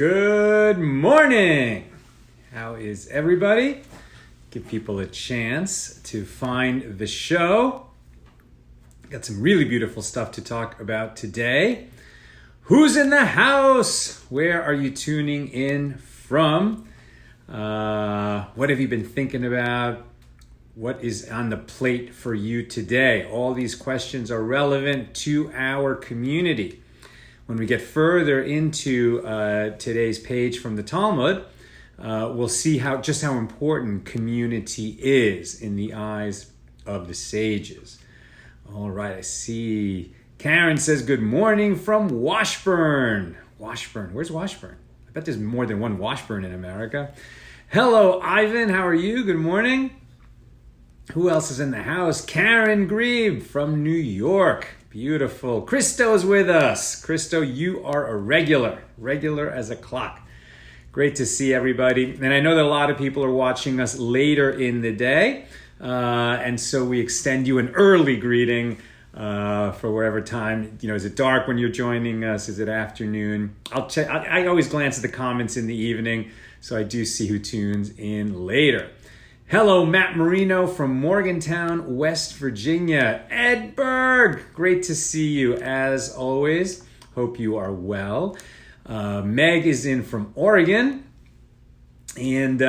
Good morning. How is everybody? Give people a chance to find the show. Got some really beautiful stuff to talk about today. Who's in the house? Where are you tuning in from? What have you been thinking about? What is on the plate for you today? All these questions are relevant to our community. When we get further into today's page from the Talmud, we'll see just how important community is in the eyes of the sages. All right, I see Karen says good morning from Washburn. Washburn, where's Washburn? I bet there's more than one Washburn in America. Hello, Ivan, how are you? Good morning. Who else is in the house? Karen Grieb from New York. Beautiful. Christo's with us. Christo, you are a regular as a clock. Great to see everybody. And I know that a lot of people are watching us later in the day. And so we extend you an early greeting for wherever time. Is it dark when you're joining us? Is it afternoon? I'll check. I always glance at the comments in the evening, so I do see who tunes in later. Hello, Matt Marino from Morgantown, West Virginia. Ed Berg, great to see you as always. Hope you are well. Meg is in from Oregon. And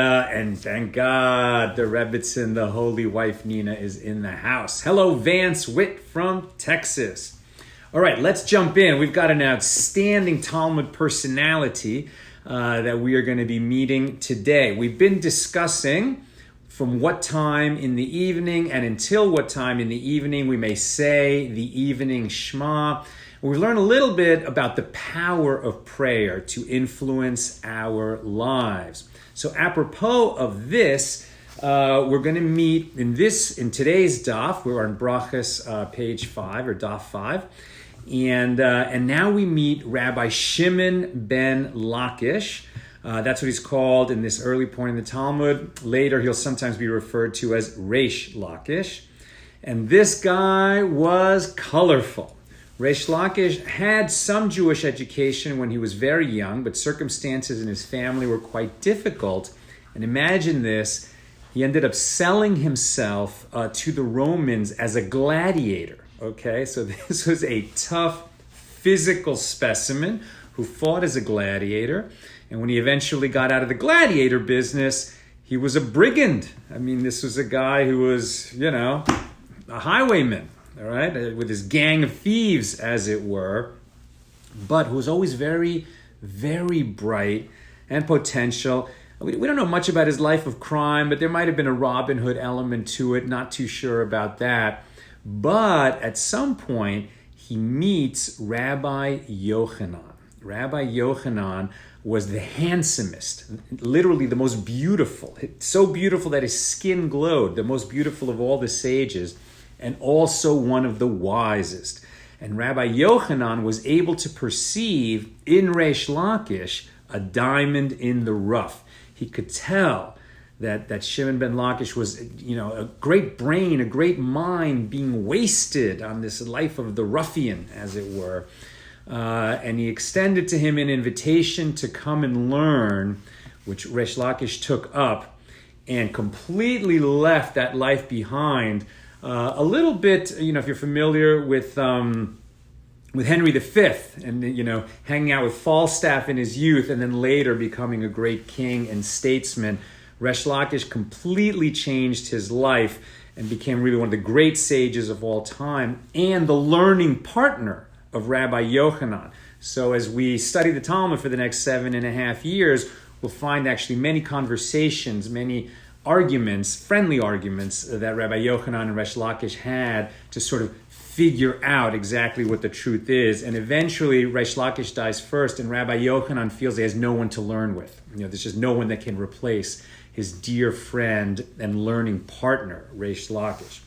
thank God the Rebbitzin, the holy wife Nina, is in the house. Hello, Vance Witt from Texas. All right, let's jump in. We've got an outstanding Talmud personality that we are going to be meeting today. We've been discussing from what time in the evening and until what time in the evening we may say the evening Shema. We learn a little bit about the power of prayer to influence our lives. So apropos of this, we're going to meet in today's daf. We're on Berachos page 5 or daf 5. And now we meet Rabbi Shimon ben Lakish. That's what he's called in this early point in the Talmud. Later, he'll sometimes be referred to as Reish Lakish. And this guy was colorful. Reish Lakish had some Jewish education when he was very young, but circumstances in his family were quite difficult. And imagine this, he ended up selling himself to the Romans as a gladiator. Okay, so this was a tough physical specimen who fought as a gladiator. And when he eventually got out of the gladiator business, he was a brigand. I mean, this was a guy who was, a highwayman, all right, with his gang of thieves, as it were, but who was always very, very bright and potential. We don't know much about his life of crime, but there might have been a Robin Hood element to it. Not too sure about that. But at some point, he meets Rabbi Yochanan. Rabbi Yochanan was the handsomest, literally the most beautiful, so beautiful that his skin glowed, the most beautiful of all the sages, and also one of the wisest. And Rabbi Yochanan was able to perceive in Reish Lakish a diamond in the rough. He could tell that Shimon ben Lakish was, a great brain, a great mind being wasted on this life of the ruffian, as it were. And he extended to him an invitation to come and learn, which Reish Lakish took up and completely left that life behind. A little bit, if you're familiar with Henry V and, hanging out with Falstaff in his youth and then later becoming a great king and statesman, Reish Lakish completely changed his life and became really one of the great sages of all time and the learning partner of Rabbi Yochanan. So as we study the Talmud for the next 7.5 years, we'll find actually many conversations, many arguments, friendly arguments that Rabbi Yochanan and Reish Lakish had to sort of figure out exactly what the truth is. And eventually Reish Lakish dies first and Rabbi Yochanan feels he has no one to learn with. There's just no one that can replace his dear friend and learning partner, Reish Lakish.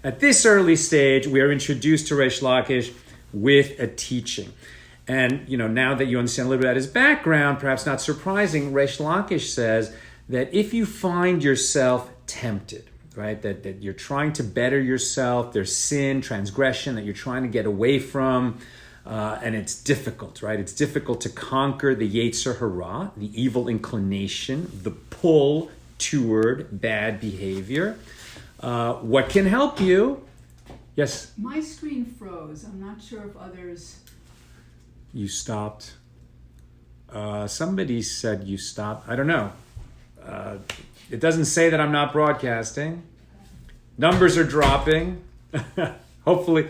At this early stage, we are introduced to Reish Lakish with a teaching. And, now that you understand a little bit about his background, perhaps not surprising, Reish Lakish says that if you find yourself tempted, right, that you're trying to better yourself, there's sin, transgression that you're trying to get away from, And it's difficult, right? It's difficult to conquer the Yetzer Hara, the evil inclination, the pull toward bad behavior. What can help you? Yes? My screen froze. I'm not sure if others... You stopped. Somebody said you stopped. I don't know. It doesn't say that I'm not broadcasting. Numbers are dropping. Hopefully.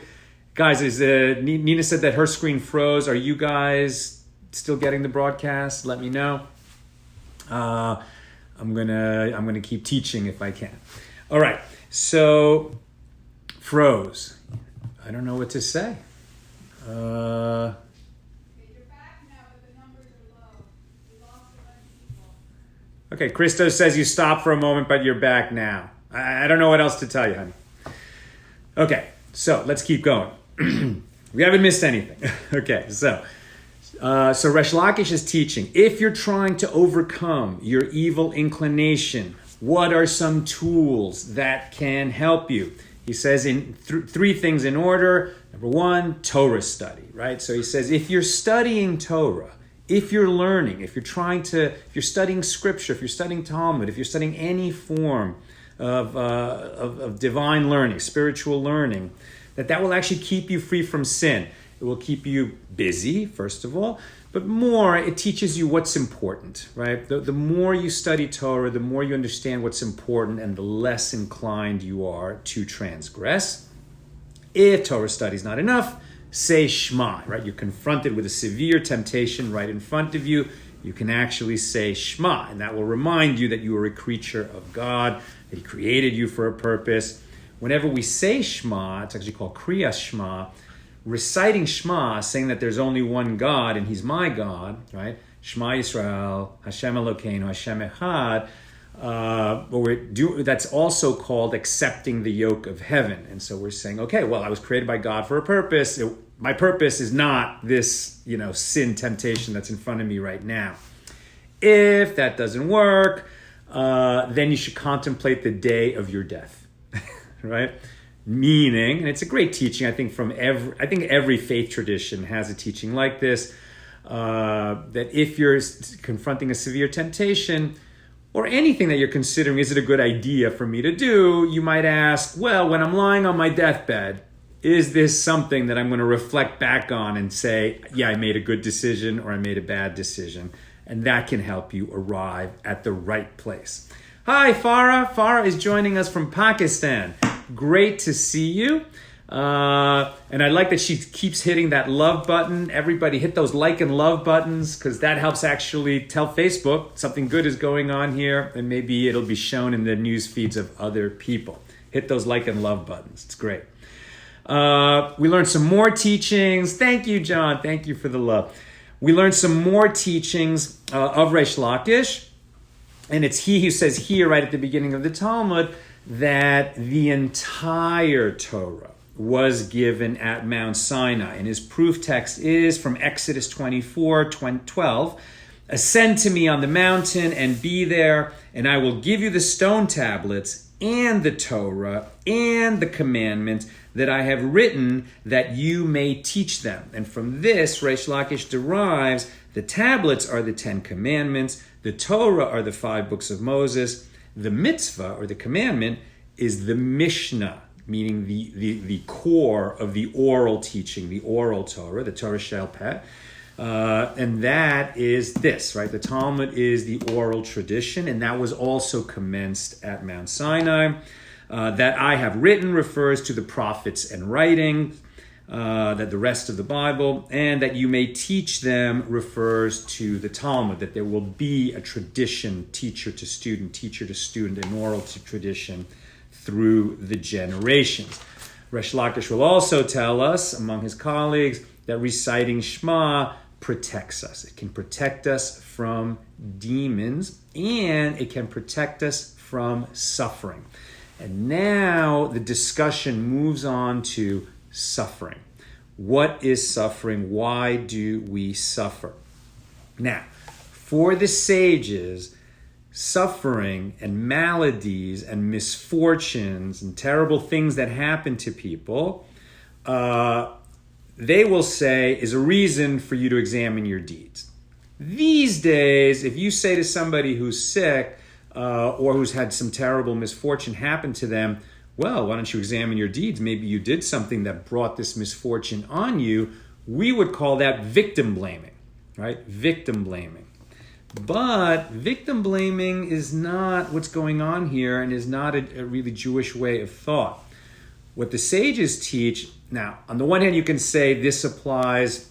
Guys, Nina said that her screen froze. Are you guys still getting the broadcast? Let me know. I'm gonna keep teaching if I can. All right. So froze. I don't know what to say. Okay, Christo says you stopped for a moment, but you're back now. I don't know what else to tell you, honey. Okay, so let's keep going. We haven't missed anything. Okay, so Resh Lakish is teaching. If you're trying to overcome your evil inclination, what are some tools that can help you? He says in three things in order. Number one, Torah study, right? So he says if you're studying Torah, if you're learning, if you're studying scripture, if you're studying Talmud, if you're studying any form of divine learning, spiritual learning, that will actually keep you free from sin. It will keep you busy, first of all, but more, it teaches you what's important, right? The more you study Torah, the more you understand what's important and the less inclined you are to transgress. If Torah study is not enough, say Shema, right? You're confronted with a severe temptation right in front of you. You can actually say Shema, and that will remind you that you are a creature of God, that He created you for a purpose. Whenever we say Shema, it's actually called Kriyas Shema. Reciting Shema, saying that there's only one God and He's my God, right? Shema Yisrael, Hashem Elokeinu, Hashem Echad. That's also called accepting the yoke of heaven. And so we're saying, okay, well, I was created by God for a purpose. My purpose is not this, sin temptation that's in front of me right now. If that doesn't work, then you should contemplate the day of your death, right? Meaning, and it's a great teaching, I think every faith tradition has a teaching like this, that if you're confronting a severe temptation, or anything that you're considering, is it a good idea for me to do? You might ask, well, when I'm lying on my deathbed, is this something that I'm going to reflect back on and say, yeah, I made a good decision or I made a bad decision? And that can help you arrive at the right place. Hi, Farah. Farah is joining us from Pakistan. Great to see you. And I like that she keeps hitting that love button. Everybody hit those like and love buttons because that helps actually tell Facebook something good is going on here, and maybe it'll be shown in the news feeds of other people. Hit those like and love buttons. It's great. We learned some more teachings. Thank you, John. Thank you for the love. We learned some more teachings of Resh Lakish, and it's he who says here right at the beginning of the Talmud that the entire Torah was given at Mount Sinai. And his proof text is from Exodus 24:12. Ascend to me on the mountain and be there, and I will give you the stone tablets and the Torah and the commandments that I have written that you may teach them. And from this, Resh Lakish derives the tablets are the 10 commandments, the Torah are the 5 books of Moses, the mitzvah or the commandment is the Mishnah, meaning the core of the oral teaching, the oral Torah, the Torah Shel Peh. And that is this, right? The Talmud is the oral tradition, and that was also commenced at Mount Sinai. That I have written refers to the prophets and writing, that the rest of the Bible, and that you may teach them refers to the Talmud, that there will be a tradition, teacher to student, an oral tradition through the generations. Resh Lakish will also tell us, among his colleagues, that reciting Shema protects us. It can protect us from demons, and it can protect us from suffering. And now the discussion moves on to suffering. What is suffering? Why do we suffer? Now, for the sages, suffering and maladies and misfortunes and terrible things that happen to people, they will say is a reason for you to examine your deeds. These days, if you say to somebody who's sick or who's had some terrible misfortune happen to them, well, why don't you examine your deeds? Maybe you did something that brought this misfortune on you. We would call that victim blaming, right? Victim blaming. But victim blaming is not what's going on here and is not a really Jewish way of thought. What the sages teach, now, on the one hand, you can say this applies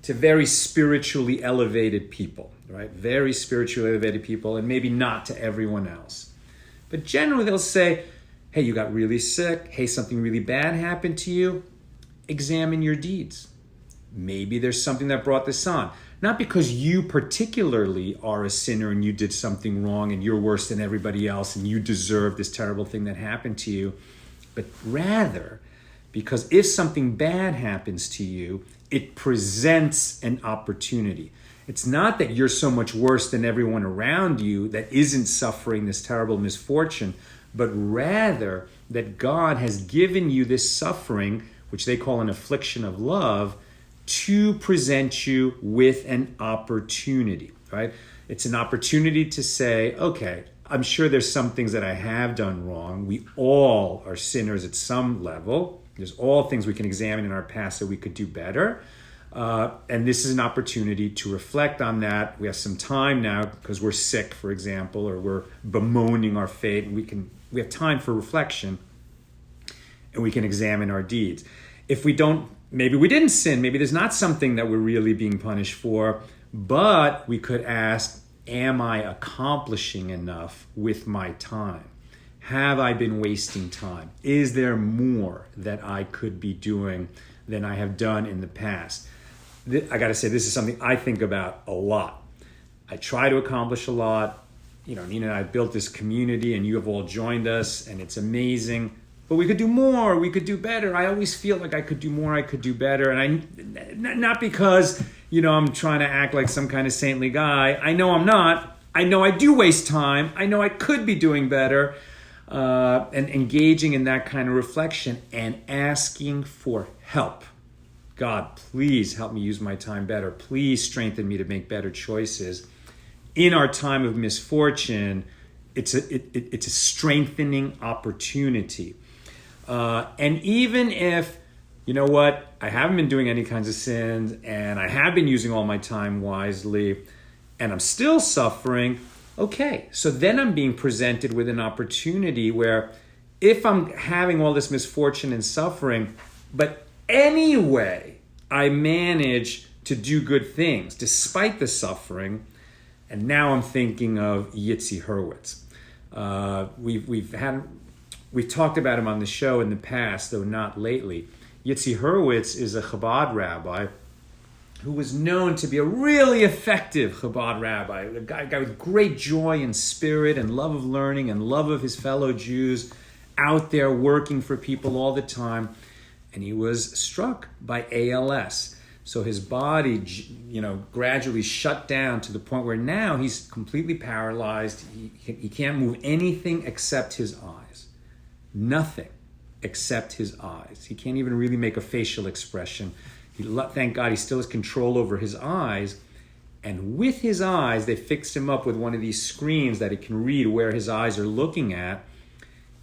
to very spiritually elevated people, right? Very spiritually elevated people, and maybe not to everyone else. But generally, they'll say, hey, you got really sick. Hey, something really bad happened to you. Examine your deeds. Maybe there's something that brought this on. Not because you particularly are a sinner and you did something wrong and you're worse than everybody else and you deserve this terrible thing that happened to you, but rather because if something bad happens to you, it presents an opportunity. It's not that you're so much worse than everyone around you that isn't suffering this terrible misfortune, but rather that God has given you this suffering, which they call an affliction of love, to present you with an opportunity, right? It's an opportunity to say, okay, I'm sure there's some things that I have done wrong. We all are sinners at some level. There's all things we can examine in our past that we could do better. And this is an opportunity to reflect on that. We have some time now because we're sick, for example, or we're bemoaning our fate. And we have time for reflection and we can examine our deeds. If we don't, maybe we didn't sin. Maybe there's not something that we're really being punished for, but we could ask, am I accomplishing enough with my time? Have I been wasting time? Is there more that I could be doing than I have done in the past? I got to say, this is something I think about a lot. I try to accomplish a lot. Nina and I built this community and you have all joined us and it's amazing. But we could do more, we could do better. I always feel like I could do more, I could do better. And not because, I'm trying to act like some kind of saintly guy. I know I'm not. I know I do waste time. I know I could be doing better. And engaging in that kind of reflection and asking for help. God, please help me use my time better. Please strengthen me to make better choices. In our time of misfortune, it's a strengthening opportunity. And even if, I haven't been doing any kinds of sins and I have been using all my time wisely and I'm still suffering, okay, so then I'm being presented with an opportunity where if I'm having all this misfortune and suffering, but anyway, I manage to do good things despite the suffering, and now I'm thinking of Yitzi Hurwitz. We've talked about him on the show in the past, though not lately. Yitzi Hurwitz is a Chabad rabbi who was known to be a really effective Chabad rabbi, a guy with great joy and spirit and love of learning and love of his fellow Jews, out there working for people all the time. And he was struck by ALS. So his body, gradually shut down to the point where now he's completely paralyzed. He can't move anything except his eyes. Nothing except his eyes. He can't even really make a facial expression. Thank God he still has control over his eyes. And with his eyes, they fixed him up with one of these screens that he can read where his eyes are looking at.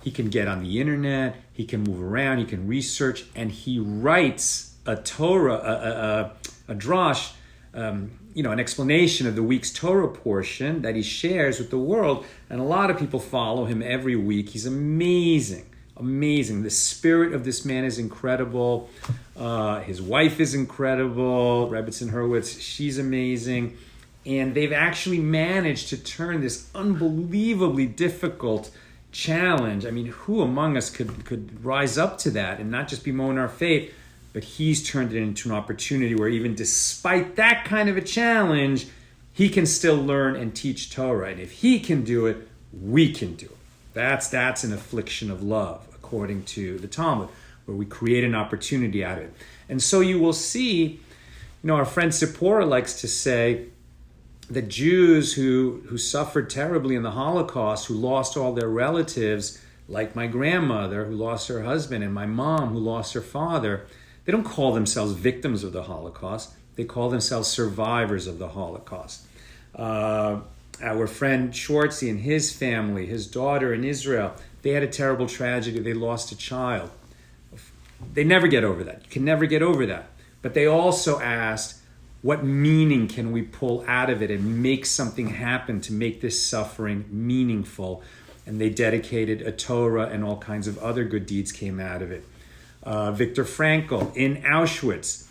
He can get on the internet, he can move around, he can research, and he writes a Torah, a drash, an explanation of the week's Torah portion that he shares with the world. And a lot of people follow him every week. He's amazing. The spirit of this man is incredible. His wife is incredible. Rebbetzin Hurwitz, she's amazing. And they've actually managed to turn this unbelievably difficult challenge. I mean, who among us could rise up to that and not just bemoan our fate? But he's turned it into an opportunity where even despite that kind of a challenge, he can still learn and teach Torah. And if he can do it, we can do it. That's an affliction of love, according to the Talmud, where we create an opportunity out of it. And so you will see, our friend Sipporah likes to say that Jews who suffered terribly in the Holocaust, who lost all their relatives, like my grandmother who lost her husband and my mom who lost her father, They don't call themselves victims of the Holocaust. They call themselves survivors of the Holocaust. Our friend Schwartzy and his family, his daughter in Israel, they had a terrible tragedy. They lost a child. They never get over that. You can never get over that. But they also asked, what meaning can we pull out of it and make something happen to make this suffering meaningful? And they dedicated a Torah, and all kinds of other good deeds came out of it. Viktor Frankl in Auschwitz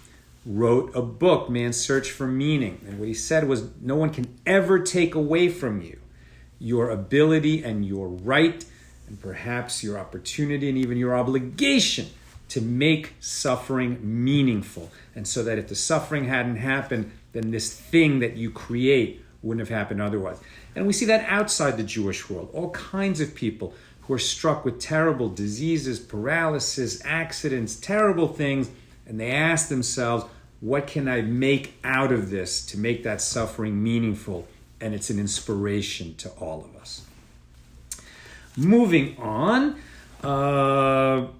wrote a book, Man's Search for Meaning. And what he said was, no one can ever take away from you your ability and your right, and perhaps your opportunity and even your obligation to make suffering meaningful. And so that if the suffering hadn't happened, then this thing that you create wouldn't have happened otherwise. And we see that outside the Jewish world. All kinds of people who are struck with terrible diseases, paralysis, accidents, terrible things, and they ask themselves, what can I make out of this to make that suffering meaningful? And it's an inspiration to all of us. Moving on, also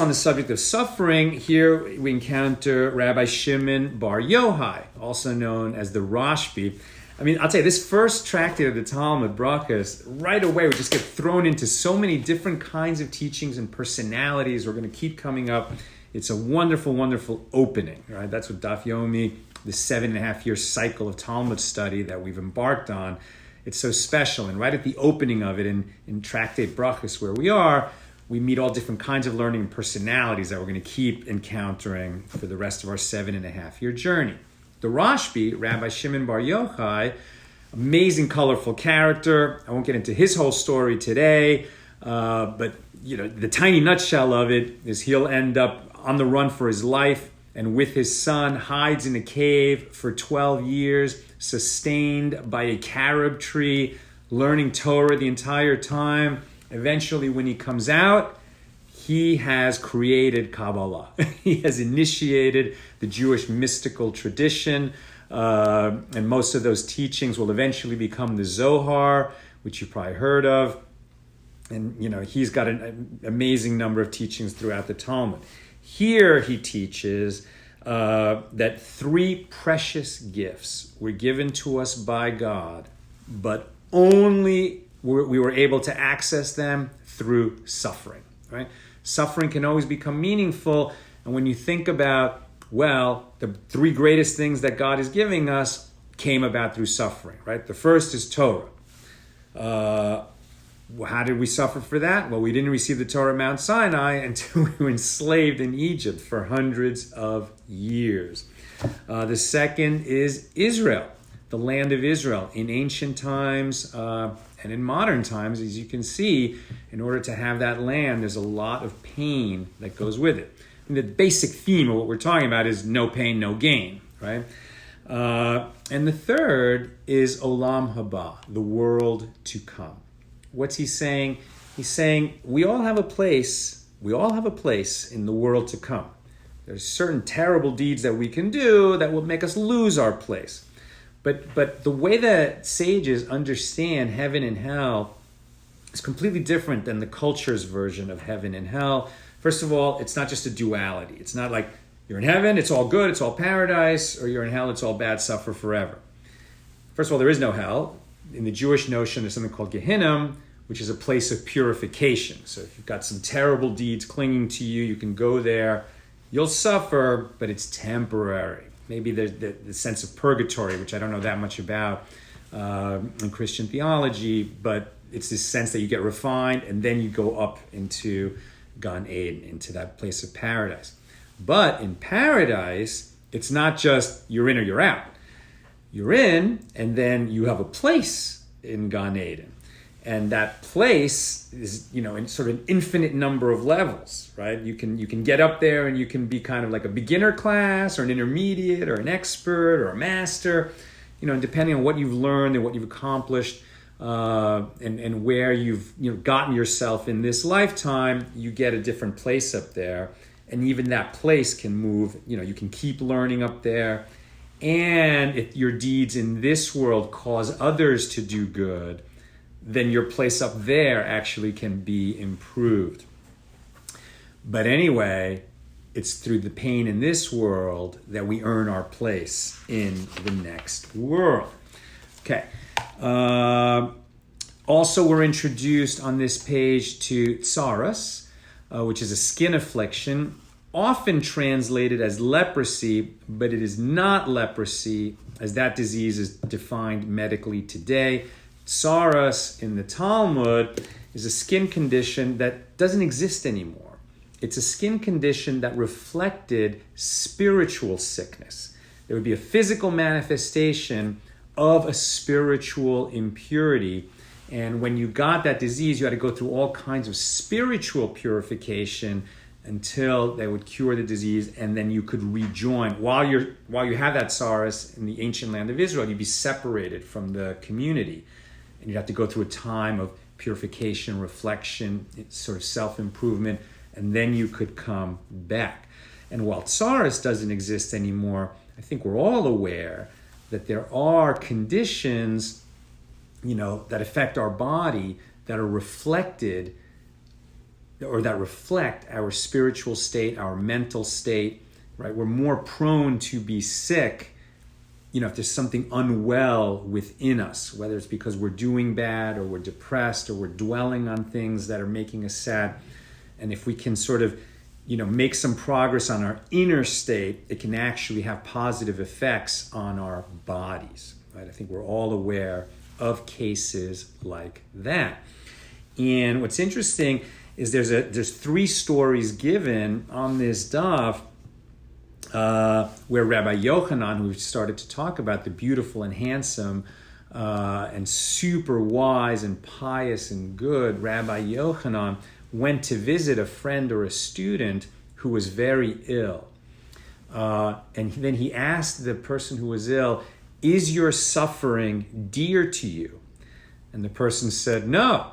on the subject of suffering, here we encounter Rabbi Shimon Bar Yochai, also known as the Rashbi. I mean, I'll tell you, this first tractate of the Talmud, Berachos, right away we just get thrown into so many different kinds of teachings and personalities. We're going to keep coming up. It's a wonderful, wonderful opening, right? That's what Daf Yomi, the 7.5-year cycle of Talmud study that we've embarked on. It's so special. And right at the opening of it in Tractate Berachos, where we are, we meet all different kinds of learning and personalities that we're going to keep encountering for the rest of our 7.5-year journey. The Rashbi, Rabbi Shimon Bar Yochai, amazing, colorful character. I won't get into his whole story today, but the tiny nutshell of it is he'll end up on the run for his life, and with his son hides in a cave for 12 years, sustained by a carob tree, learning Torah the entire time. Eventually, when he comes out, he has created Kabbalah. He has initiated the Jewish mystical tradition, and most of those teachings will eventually become the Zohar, which you've probably heard of. And, he's got an amazing number of teachings throughout the Talmud. Here he teaches that 3 precious gifts were given to us by God, but only we were able to access them through suffering, right? Suffering can always become meaningful. And when you think about, the 3 greatest things that God is giving us came about through suffering, right? The first is Torah. How did we suffer for that? Well, we didn't receive the Torah at Mount Sinai until we were enslaved in Egypt for hundreds of years. The second is Israel, the land of Israel. In ancient times and in modern times, as you can see, in order to have that land, there's a lot of pain that goes with it. And the basic theme of what we're talking about is no pain, no gain, right? And the third is Olam Haba, the world to come. What's he saying? He's saying we all have a place. We all have a place in the world to come. There's certain terrible deeds that we can do that will make us lose our place. But the way that sages understand heaven and hell is completely different than the culture's version of heaven and hell. First of all, it's not just a duality. It's not like you're in heaven, it's all good, it's all paradise, or you're in hell, it's all bad, suffer forever. First of all, there is no hell. In the Jewish notion, there's something called Gehinnom, which is a place of purification. So if you've got some terrible deeds clinging to you, you can go there. You'll suffer, but it's temporary. Maybe there's the sense of purgatory, which I don't know that much about in Christian theology, but it's this sense that you get refined and then you go up into Gan Eden, into that place of paradise. But in paradise, it's not just you're in or you're out. You're in, and then you have a place in Gan Eden. And that place is, in sort of an infinite number of levels, right? You can get up there and you can be kind of like a beginner class or an intermediate or an expert or a master, and depending on what you've learned and what you've accomplished and where you've gotten yourself in this lifetime, you get a different place up there. And even that place can move, you can keep learning up there. And if your deeds in this world cause others to do good, then your place up there actually can be improved. But anyway, it's through the pain in this world that we earn our place in the next world. Okay. Also, we're introduced on this page to tsaras, which is a skin affliction, often translated as leprosy, but it is not leprosy, as that disease is defined medically today. Tsaras in the Talmud is a skin condition that doesn't exist anymore. It's a skin condition that reflected spiritual sickness. There would be a physical manifestation of a spiritual impurity. And when you got that disease, you had to go through all kinds of spiritual purification until they would cure the disease, and then you could rejoin. While you have that tsaras in the ancient land of Israel, you'd be separated from the community. And you'd have to go through a time of purification, reflection, sort of self-improvement, and then you could come back. And while tsaras doesn't exist anymore, I think we're all aware that there are conditions, that affect our body that are reflected, or that reflect our spiritual state, our mental state, right? We're more prone to be sick, if there's something unwell within us, whether it's because we're doing bad or we're depressed or we're dwelling on things that are making us sad. And if we can sort of, make some progress on our inner state, it can actually have positive effects on our bodies, right? I think we're all aware of cases like that. And what's interesting is there's 3 stories given on this daf where Rabbi Yochanan, who started to talk about the beautiful and handsome and super wise and pious and good Rabbi Yochanan, went to visit a friend or a student who was very ill. And then he asked the person who was ill, "Is your suffering dear to you?" And the person said, "No,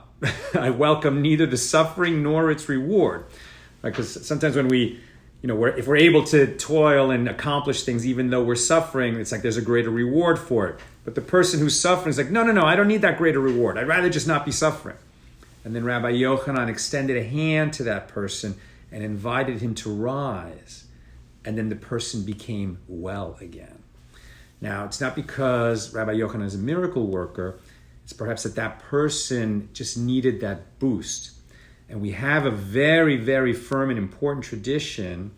I welcome neither the suffering nor its reward." Because sometimes when if we're able to toil and accomplish things even though we're suffering, it's like there's a greater reward for it. But the person who's suffering is like, no, I don't need that greater reward. I'd rather just not be suffering. And then Rabbi Yochanan extended a hand to that person and invited him to rise. And then the person became well again. Now, it's not because Rabbi Yochanan is a miracle worker. It's perhaps that person just needed that boost. And we have a very, very firm and important tradition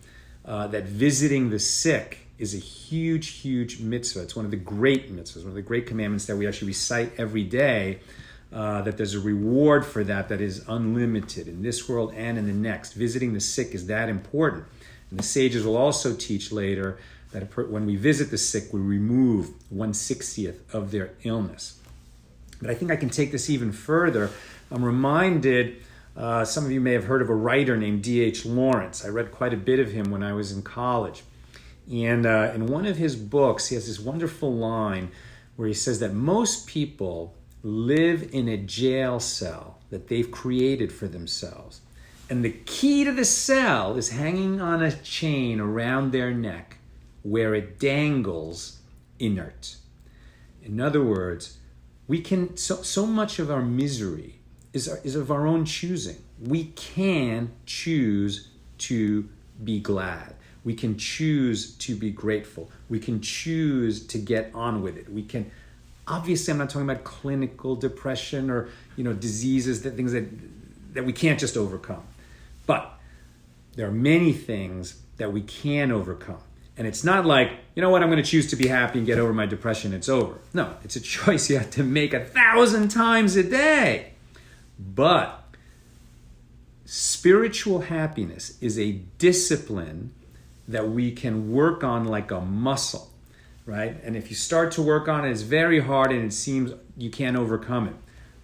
that visiting the sick is a huge, huge mitzvah. It's one of the great mitzvahs, one of the great commandments that we actually recite every day, that there's a reward for that is unlimited in this world and in the next. Visiting the sick is that important. And the sages will also teach later that when we visit the sick, we remove 1/60th of their illness. But I think I can take this even further. I'm reminded, some of you may have heard of a writer named D.H. Lawrence. I read quite a bit of him when I was in college. And in one of his books, he has this wonderful line where he says that most people live in a jail cell that they've created for themselves. And the key to the cell is hanging on a chain around their neck where it dangles inert. In other words, we can, so much of our misery is of our own choosing. We can choose to be glad. We can choose to be grateful. We can choose to get on with it. We can, obviously I'm not talking about clinical depression or diseases, things that we can't just overcome. But there are many things that we can overcome. And it's not like, I'm going to choose to be happy and get over my depression, it's over. No, it's a choice you have to make 1,000 times a day. But spiritual happiness is a discipline that we can work on like a muscle, right? And if you start to work on it, it's very hard and it seems you can't overcome it.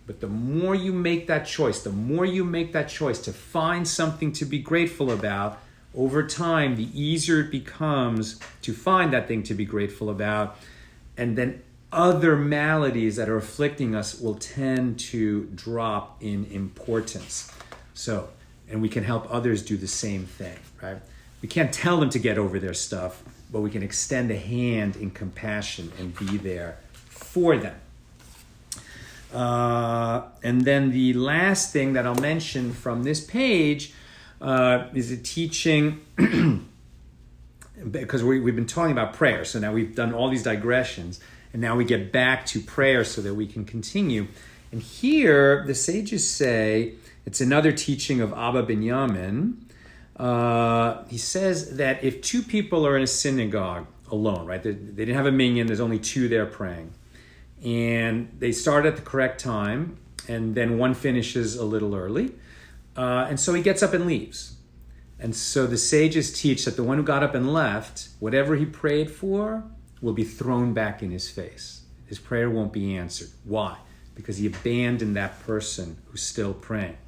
But the more you make that choice to find something to be grateful about, over time, the easier it becomes to find that thing to be grateful about. And then other maladies that are afflicting us will tend to drop in importance. So, and we can help others do the same thing, right? We can't tell them to get over their stuff, but we can extend a hand in compassion and be there for them. And then the last thing that I'll mention from this page is a teaching because we've been talking about prayer. So now we've done all these digressions, and now we get back to prayer so that we can continue. And here, the sages say, it's another teaching of Abba Binyamin. He says that if two people are in a synagogue alone, right? They didn't have a minyan, there's only two there praying. And they start at the correct time, and then one finishes a little early. And so he gets up and leaves. And so the sages teach that the one who got up and left, whatever he prayed for will be thrown back in his face. His prayer won't be answered. Why? Because he abandoned that person who's still praying.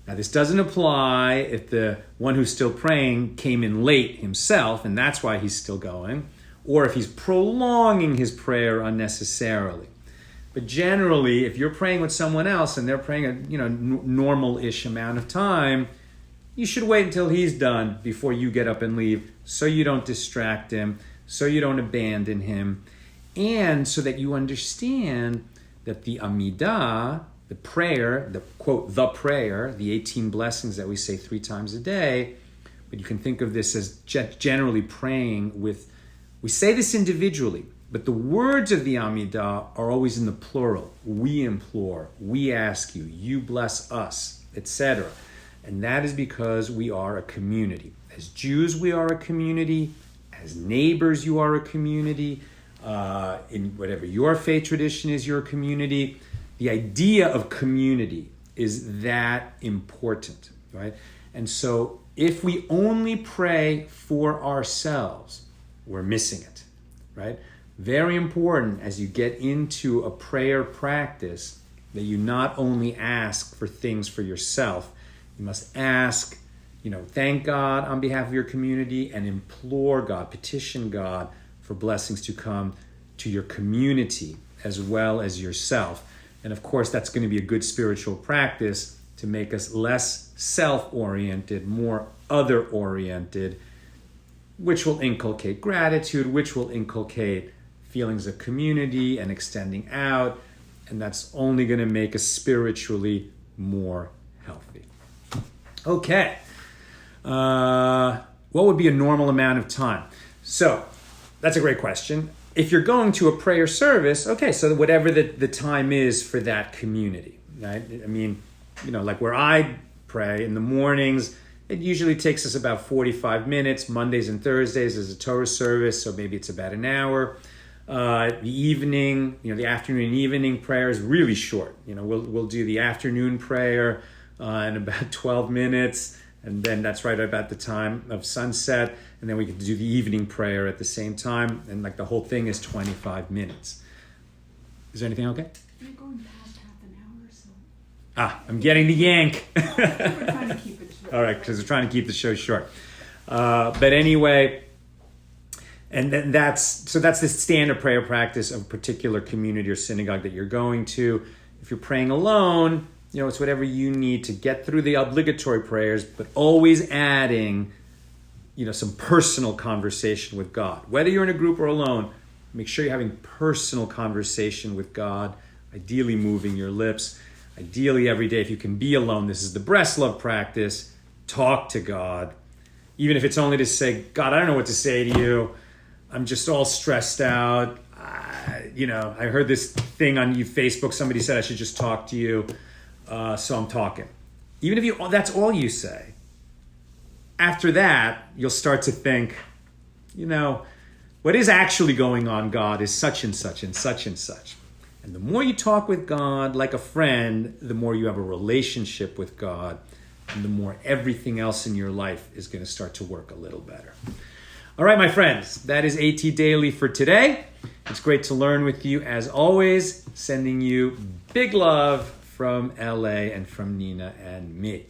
Now, this doesn't apply if the one who's still praying came in late himself, and that's why he's still going, or if he's prolonging his prayer unnecessarily. But generally, if you're praying with someone else and they're praying a normal-ish amount of time, you should wait until he's done before you get up and leave, so you don't distract him, so you don't abandon him, and so that you understand that the Amidah, the prayer, the quote, the prayer, the 18 blessings that we say 3 times a day, but you can think of this as generally praying with, we say this individually, but the words of the Amidah are always in the plural. We implore, we ask you, you bless us, etc. And that is because we are a community. As Jews, we are a community. As neighbors, you are a community. In whatever your faith tradition is, your community. The idea of community is that important, right? And so if we only pray for ourselves, we're missing it, right? Very important as you get into a prayer practice that you not only ask for things for yourself, you must ask, thank God on behalf of your community and implore God, petition God for blessings to come to your community as well as yourself. And of course, that's going to be a good spiritual practice to make us less self-oriented, more other-oriented, which will inculcate gratitude, which will inculcate feelings of community and extending out. And that's only going to make us spiritually more healthy. Okay. What would be a normal amount of time? So that's a great question. If you're going to a prayer service, okay, so whatever the time is for that community, right? I mean, like where I pray in the mornings, it usually takes us about 45 minutes. Mondays and Thursdays is a Torah service, so maybe it's about an hour. The evening, the afternoon and evening prayer is really short. We'll do the afternoon prayer in about 12 minutes, and then that's right about the time of sunset, and then we can do the evening prayer at the same time, and like the whole thing is 25 minutes. Is there anything okay? You're going past half an hour or so. I'm getting the yank. We're trying to keep it short. All right, because we're trying to keep the show short. But anyway, and then that's the standard prayer practice of a particular community or synagogue that you're going to. If you're praying alone, it's whatever you need to get through the obligatory prayers, but always adding, some personal conversation with God. Whether you're in a group or alone, make sure you're having personal conversation with God, ideally moving your lips. Ideally every day, if you can be alone, this is the Breslov practice, talk to God. Even if it's only to say, God, I don't know what to say to you. I'm just all stressed out. I heard this thing on Facebook. Somebody said I should just talk to you. So I'm talking. Even if that's all you say. After that, you'll start to think, what is actually going on, God, is such and such and such and such. And the more you talk with God like a friend, the more you have a relationship with God, and the more everything else in your life is going to start to work a little better. All right, my friends, that is AT Daily for today. It's great to learn with you as always. Sending you big love from LA and from Nina and me.